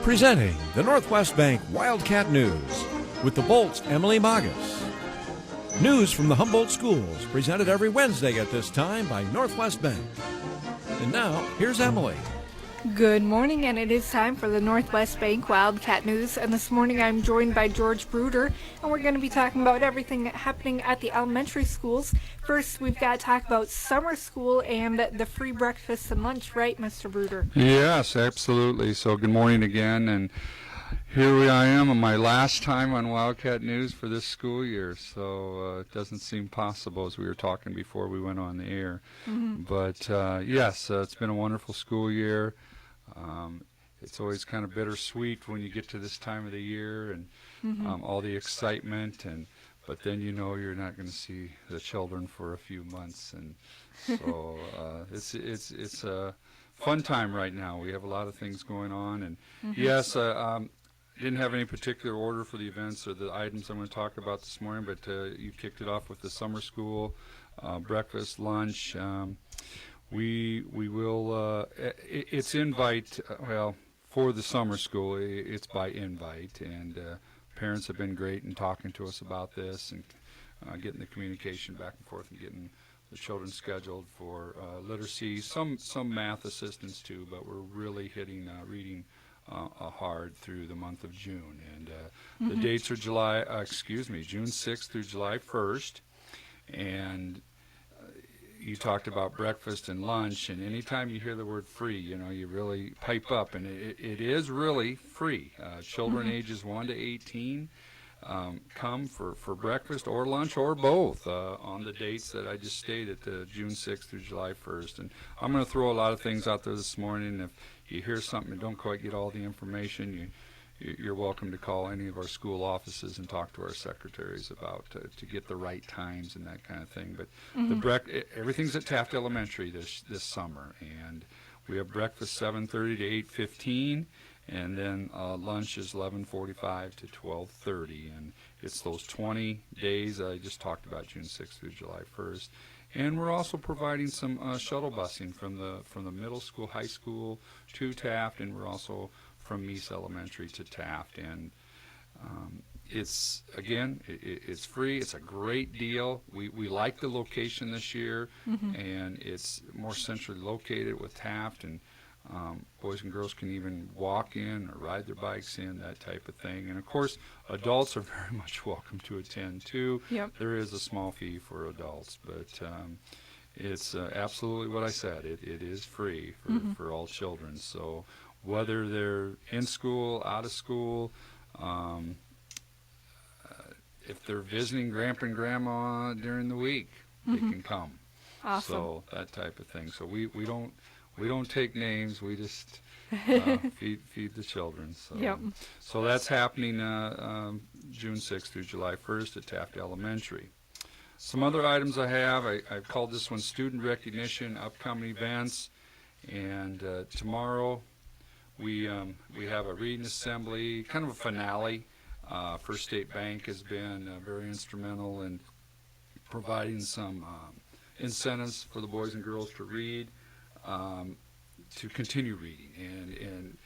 Presenting the Northwest Bank Wildcat News with the Bolt's Emily Magas. News from the Humboldt schools presented every Wednesday at this time by Northwest Bank. And now, here's Emily. Good morning, and it is time for the Northwest Bank Wildcat News. And this morning I'm joined by George Bruder, and we're going to be talking about everything happening at the elementary schools. First, we've got to talk about summer school and the free breakfast and lunch, right, Mr. Bruder? Yes, absolutely. So good morning again, and here I am on my last time on Wildcat News for this school year. So it doesn't seem possible, as we were talking before we went on the air. But yes, it's been a wonderful school year. It's always kind of bittersweet when you get to this time of the year and all the excitement, but then you know you're not going to see the children for a few months, and so it's a fun time right now. We have a lot of things going on, and yes, didn't have any particular order for the events or the items I'm going to talk about this morning, but you kicked it off with the summer school breakfast, lunch. We will, it's invite, for the summer school, it's by invite, and parents have been great in talking to us about this and getting the communication back and forth and getting the children scheduled for literacy, some math assistance too, but we're really hitting reading hard through the month of June. And the dates are June 6th through July 1st, and you talked about breakfast and lunch, and anytime you hear the word free, you know, you really pipe up, and it is really free. Children ages 1 to 18 come for breakfast or lunch or both on the dates that I just stated, June 6th through July 1st. And I'm going to throw a lot of things out there this morning. If you hear something and don't quite get all the information, you're welcome to call any of our school offices and talk to our secretaries about to get the right times and that kind of thing. But everything's at Taft Elementary this summer, and we have breakfast 7:30 to 8:15, and then lunch is 11:45 to 12:30, and it's those 20 days I just talked about, June 6th through July 1st. And we're also providing some shuttle busing from the middle school, high school to Taft, and we're also from Meese Elementary to Taft. And it's free. It's a great deal. We like the location this year, and it's more centrally located with Taft, and boys and girls can even walk in or ride their bikes in, that type of thing. And of course, adults are very much welcome to attend too. There is a small fee for adults, but it's absolutely what I said. It is free for all children. So whether they're in school, out of school, if they're visiting Grandpa and Grandma during the week, they can come. Awesome. So that type of thing. So we don't take names. We just feed the children. So so that's happening June 6th through July 1st at Taft Elementary. Some other items I've called this one Student Recognition, upcoming events, and tomorrow we have a reading assembly, kind of a finale. First State Bank has been very instrumental in providing some incentives for the boys and girls to read, to continue reading, and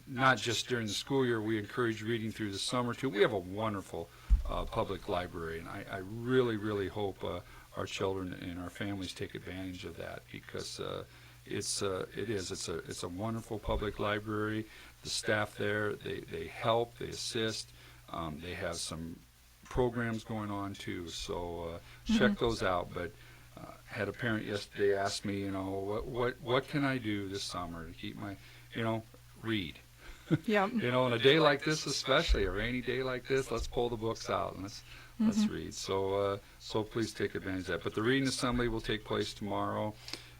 not just during the school year. We encourage reading through the summer too. We have a wonderful public library, and I really, really hope our children and our families take advantage of that, because it's a wonderful public library. The staff there, they help, they assist. They have some programs going on too, so check those out. But had a parent yesterday ask me, what can I do this summer to keep my, read. On a day like this, especially a rainy day like this, let's pull the books out and let's read. So please take advantage of that. But the reading assembly will take place tomorrow.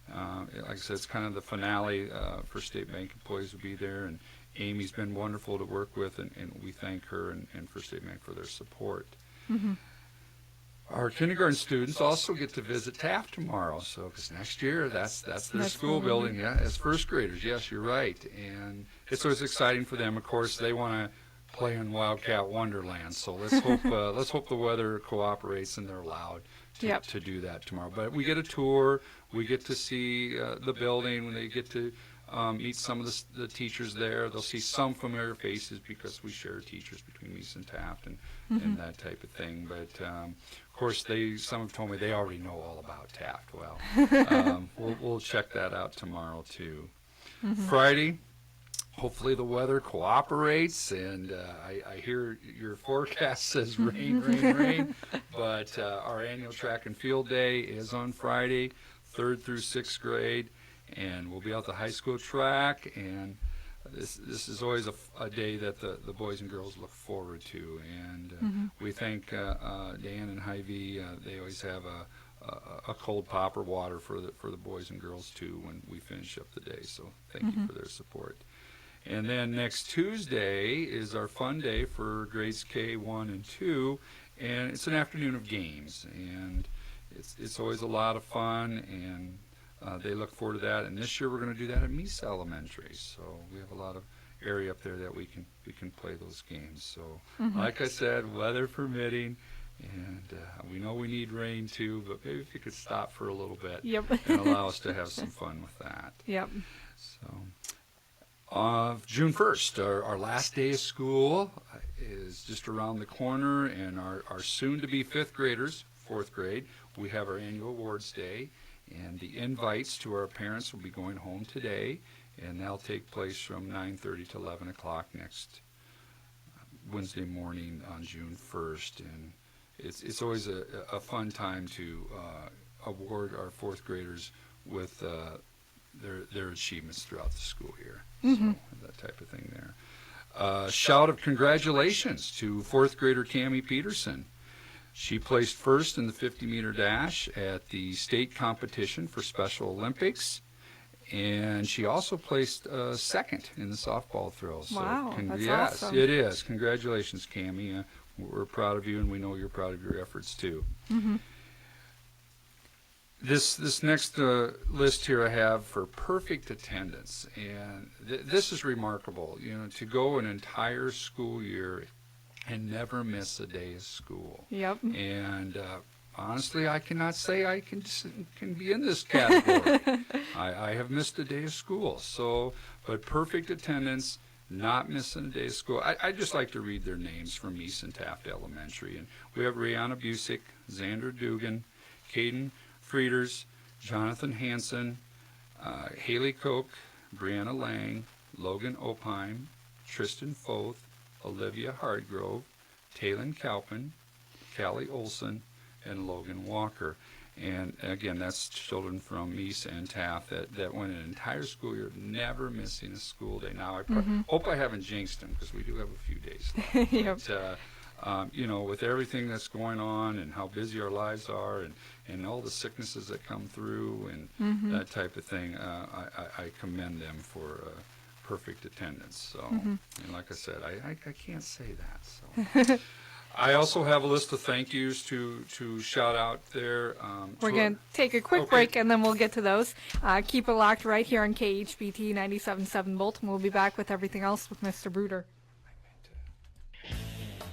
Like I said, it's kind of the finale. First State Bank employees will be there, and Amy's been wonderful to work with, and we thank her and First State Bank for their support. Our kindergarten students also get to visit Taft tomorrow, so because next year that's their school building, as first graders. Yes, you're right, and it's always exciting for them. Of course, they want to play in Wildcat Wonderland, so let's hope the weather cooperates and they're allowed to do that tomorrow. But we get a tour, we get to see the building, they get to meet some of the teachers there. They'll see some familiar faces because we share teachers between Meese and Taft and that type of thing. But of course, some have told me they already know all about Taft. Well, we'll check that out tomorrow too. Friday, hopefully the weather cooperates, and I hear your forecast says rain, rain, rain. But our annual track and field day is on Friday, 3rd through 6th grade. And we'll be out the high school track, and this is always a day that the boys and girls look forward to. And we thank Dan and Hy-Vee. They always have a cold pop or water for the boys and girls too when we finish up the day. So thank you for their support. And then next Tuesday is our fun day for grades K1 and 2, and it's an afternoon of games, and it's always a lot of fun, and they look forward to that. And this year we're going to do that at Meese Elementary, so we have a lot of area up there that we can play those games. So like I said, weather permitting, and we know we need rain too, but maybe if you could stop for a little bit and allow us to have some fun with that. So June 1st, our last day of school is just around the corner, and our soon-to-be 5th graders, 4th grade, we have our annual awards day. And the invites to our parents will be going home today, and that'll take place from 9:30 to 11 o'clock next Wednesday morning on June 1st. And it's always a fun time to award our 4th graders with their achievements throughout the school year. So that type of thing there. Shout of congratulations to 4th grader Cammie Peterson. She placed first in the 50-meter dash at the state competition for Special Olympics, and she also placed second in the softball throw. Wow, so that's yes, awesome. it is. Congratulations, Cammie. We're proud of you, and we know you're proud of your efforts too. This next list here I have for perfect attendance, and this is remarkable. You know, to go an entire school year and never miss a day of school. And honestly, I cannot say I can be in this category. I have missed a day of school. So, but perfect attendance, not missing a day of school. I just like to read their names from Meese and Taft Elementary. And we have Rihanna Busick, Xander Dugan, Caden Frieders, Jonathan Hansen, Haley Koch, Brianna Lang, Logan Opheim, Tristan Foth, Olivia Hardgrove, Taylon Calpin, Callie Olson, and Logan Walker. And again, that's children from Meese and Taft that went an entire school year never missing a school day. Now, I hope I haven't jinxed them, because we do have a few days left. But, you know, with everything that's going on and how busy our lives are and all the sicknesses that come through and that type of thing, I commend them for perfect attendance. So, and like I said, I can't say that. So, I also have a list of thank yous to shout out there. We're going to take a quick break, and then we'll get to those. Keep it locked right here on KHBT 97.7 Bolton. We'll be back with everything else with Mr. Bruder.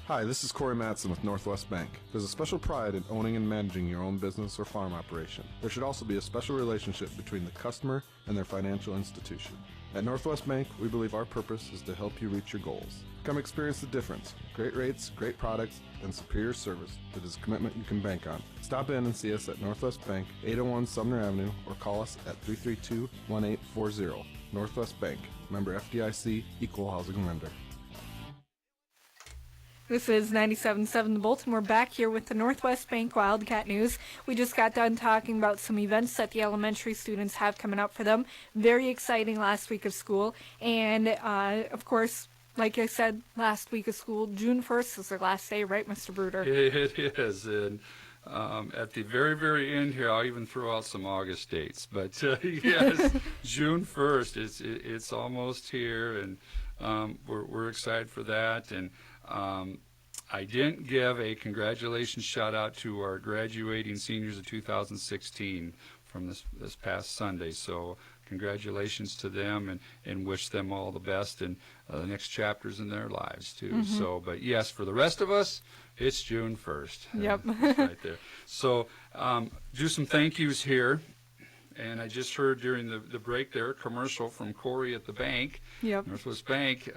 Hi, this is Corey Matson with Northwest Bank. There's a special pride in owning and managing your own business or farm operation. There should also be a special relationship between the customer and their financial institution. At Northwest Bank, we believe our purpose is to help you reach your goals. Come experience the difference. Great rates, great products, and superior service that is a commitment you can bank on. Stop in and see us at Northwest Bank, 801 Sumner Avenue, or call us at 332-1840. Northwest Bank, member FDIC, equal housing lender. This is 97.7 The Bolton. We're back here with the Northwest Bank Wildcat News. We just got done talking about some events that the elementary students have coming up for them. Very exciting last week of school. And, of course, like I said, last week of school, June 1st is their last day, right, Mr. Bruder? It is. And at the very, very end here, I'll even throw out some August dates. But, yes, June 1st, it's almost here, and we're excited for that. And I didn't give a congratulations shout out to our graduating seniors of 2016 from this past Sunday. So congratulations to them, and wish them all the best in the next chapters in their lives too. So, but yes, for the rest of us, it's June 1st. Yep. It's right there. So do some thank yous here. And I just heard during the break there a commercial from Corey at the bank, Yep. Northwest Bank.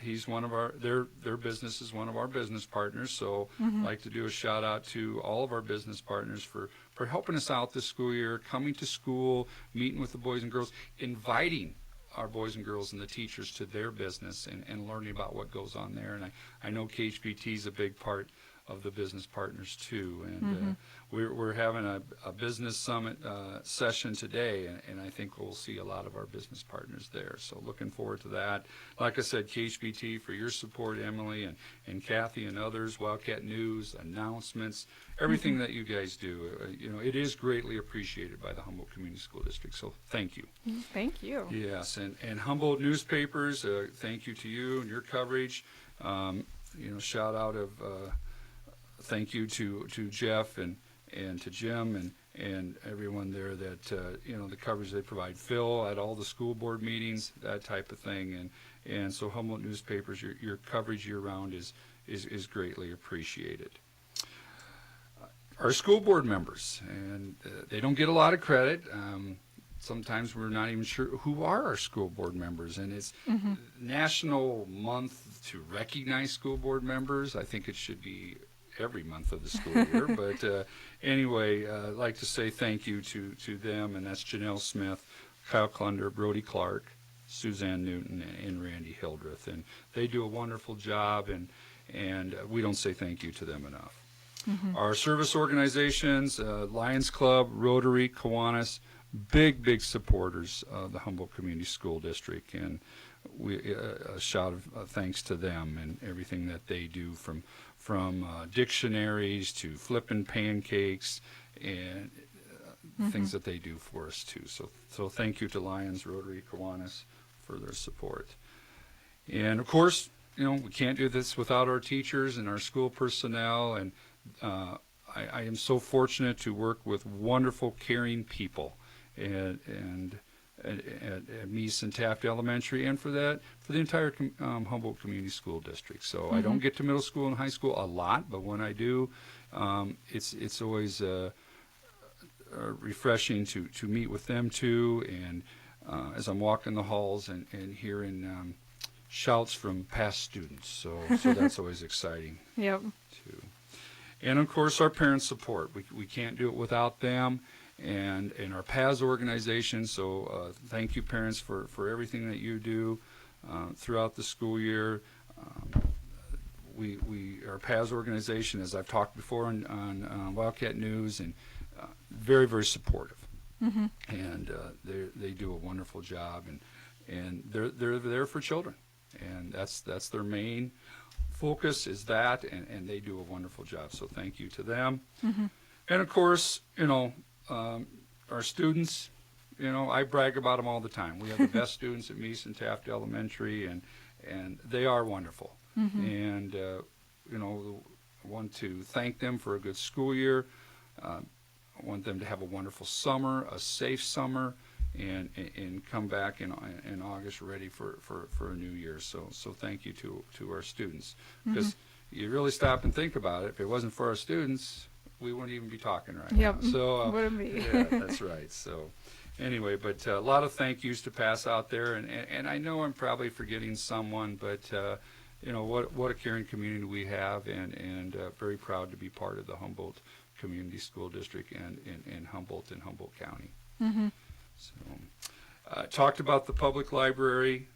He's one of their business is one of our business partners. So I'd like to do a shout out to all of our business partners for helping us out this school year, coming to school, meeting with the boys and girls, inviting our boys and girls and the teachers to their business and learning about what goes on there. And I know KHPT is a big part of the business partners too. And we're having a business summit session today, and I think we'll see a lot of our business partners there. So looking forward to that. Like I said, KHPT for your support, Emily and Kathy and others, Wildcat News, announcements, everything that you guys do. It is greatly appreciated by the Humboldt Community School District. So thank you. Thank you. Yes, and Humboldt newspapers, thank you to you and your coverage. Shout out of thank you to Jeff and to Jim and everyone there that the coverage they provide. Phil at all the school board meetings, that type of thing, and so Humboldt newspapers, your coverage year round is greatly appreciated. Our school board members, and they don't get a lot of credit. Sometimes we're not even sure who are our school board members, and it's National Month to recognize school board members. I think it should be every month of the school year, but anyway, I'd like to say thank you to them, and that's Janelle Smith, Kyle Clunder, Brody Clark, Suzanne Newton, and Randy Hildreth, and they do a wonderful job, and we don't say thank you to them enough. Our service organizations, Lions Club, Rotary, Kiwanis, big supporters of the Humboldt Community School District, and a shout of thanks to them and everything that they do, from dictionaries to flipping pancakes and things that they do for us too. So thank you to Lions, Rotary, Kiwanis for their support. And of course, we can't do this without our teachers and our school personnel, and I am so fortunate to work with wonderful, caring people at Meese and Taft Elementary, and for the entire Humboldt Community School District. So I don't get to middle school and high school a lot, but when I do, it's always refreshing to meet with them too, and as I'm walking the halls and hearing shouts from past students, so that's always exciting. Yep. Too. And of course, our parent support. We can't do it without them. And our PAS organization, so thank you, parents, for everything that you do throughout the school year. Our PAS organization, as I've talked before on Wildcat News, and very supportive. And they do a wonderful job, and they're there for children, and that's their main focus, is that, and they do a wonderful job. So thank you to them. And of course, our students, I brag about them all the time. We have the best students at Meese and Taft Elementary, and they are wonderful. And, I want to thank them for a good school year. I want them to have a wonderful summer, a safe summer, and come back in August ready for a new year. So thank you to our students. Because you really stop and think about it. If it wasn't for our students, we wouldn't even be talking right now. So wouldn't be. Yeah, that's right. So anyway, but a lot of thank yous to pass out there, and I know I'm probably forgetting someone, but what a caring community we have, and very proud to be part of the Humboldt Community School District and Humboldt and Humboldt County. So talked about the public library.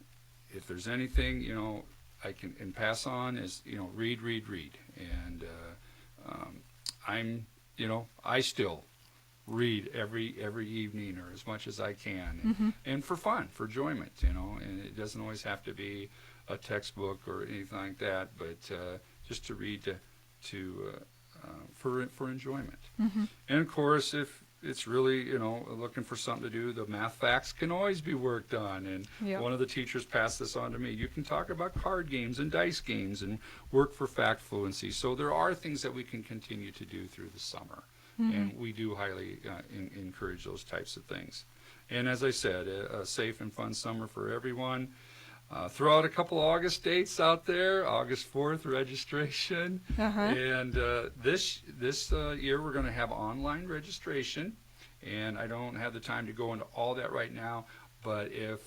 If there's anything I can pass on is read, and I still read every evening, or as much as I can, and for fun, for enjoyment, and it doesn't always have to be a textbook or anything like that, but just to read for enjoyment. And of course, if it's really looking for something to do, the math facts can always be worked on, and one of the teachers passed this on to me. You can talk about card games and dice games and work for fact fluency. So there are things that we can continue to do through the summer, and we do highly encourage those types of things. And as I said, a safe and fun summer for everyone. Throw out a couple August dates out there. August 4th registration, and this year we're going to have online registration, And I don't have the time to go into all that right now, but if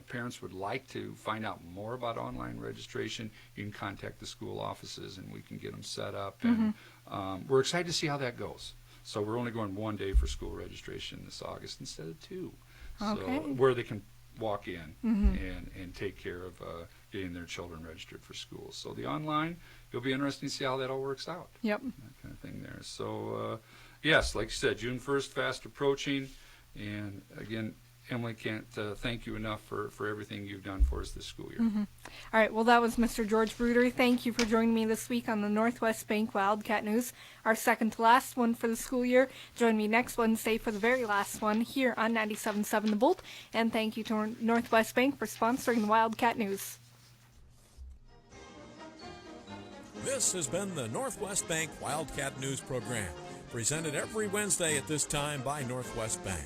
parents would like to find out more about online registration, you can contact the school offices and we can get them set up. And we're excited to see how that goes. So we're only going 1 day for school registration this August instead of 2. Okay. So where they can walk in and take care of getting their children registered for school. So the online, it'll be interesting to see how that all works out. Yep. That kind of thing there. So yes, like you said, June 1st fast approaching. And again, Emily, can't thank you enough for everything you've done for us this school year. All right, well, that was Mr. George Bruder. Thank you for joining me this week on the Northwest Bank Wildcat News, our second to last one for the school year. Join me next Wednesday for the very last one here on 97.7 The Bolt. And thank you to Northwest Bank for sponsoring the Wildcat News. This has been the Northwest Bank Wildcat News Program, presented every Wednesday at this time by Northwest Bank.